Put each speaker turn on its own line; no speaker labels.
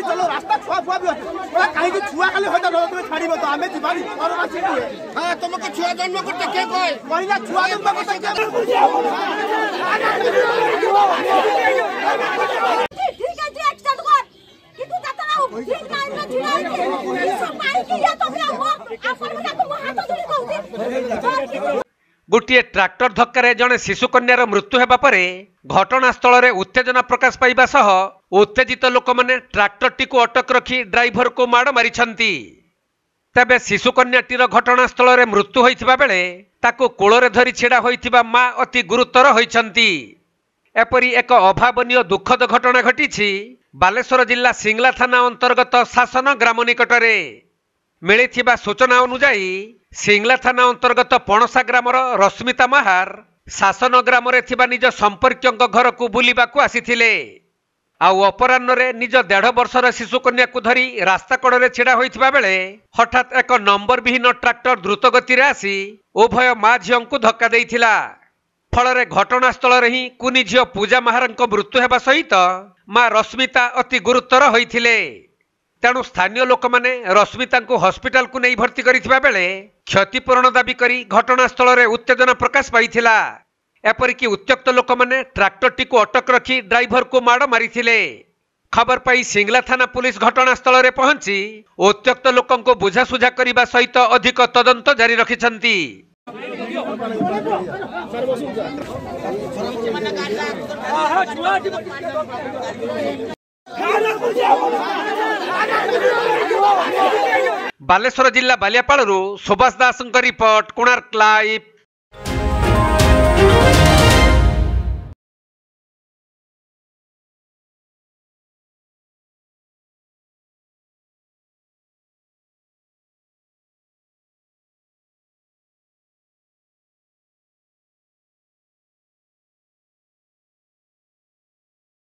चलो रास्ता छुआ फुआ भी होता कहीं छुआ खाली होता तुम्हें छाड़ी तो आमे जीवानी और हां तुमको छुआ जन्म करते के कोई पहिला छुआ जन्म करते के ठीक है जी एक्शन कर कितु जाता ना ठीक नहीं ना छिड़ा है सब माई की या तो हम आपन को हाथ धुली कहउती
गोटे ट्राक्टर धक्कार जड़े शिशु कन्यार मृत्यु होगा पर घटनास्थल में उत्तेजना प्रकाश पाइबा सह उत्तेजित लोक मैंने ट्राक्टर टी को अटक रखी ड्राइवर को माड़ मारिछंती। तेबे शिशु कन्याटीर घटनास्थल में मृत्यु होइथिबा बेले ताको कोଳରେ धरी छिड़ा होइथिबा मां अति गुरुतर होइछंती। एपरी एक अभावनीय दुखद घटना घटी बालेश्वर जिला सिंगला थाना अंतर्गत शासन ग्राम निकटरे मिलिथिबा सूचना अनुसार सिंगला थाना अंतर्गत पणसा ग्रामर रश्मिता महार शासन ग्राम निज संपर्क घर को बुलिबाकू आसीथिले। आउ अपराह्न निज 1.5 वर्षर शिशु कन्या को धरी रास्ता कड़े छिड़ा होइथिबा बेले हठात एक नंबर विहीन ट्राक्टर द्रुत गति आसी उभय मां झीओं को धक्का देइथिला। फल घटनास्थल ही कुनी झीओ पूजा महार मृत्यु होगा सहित मां रश्मिता अति गुरुतर होइथिले। तेणु स्थानीय लोक मैंने रश्मिता को हॉस्पिटल को नहीं भर्ती करिथिबा बेले क्षतिपूरण दाबी करी घटनास्थल में उत्तेजना प्रकाश पाइथिला। एपरिकी उत्त्यक्त लोक मैंने ट्राक्टर टी को अटक रखी ड्राइवर को माड़ मारिथिले। खबर पाई सिंगला थाना पुलिस घटनास्थल में पहुंची उत्त्यक्त लोकों को बुझासुझा करने सहित अधिक तदंत जारी रखिछंती। बालेश्वर जिला बालियापाड़ू सुभाष दास रिपोर्ट कोणार्क लाइव।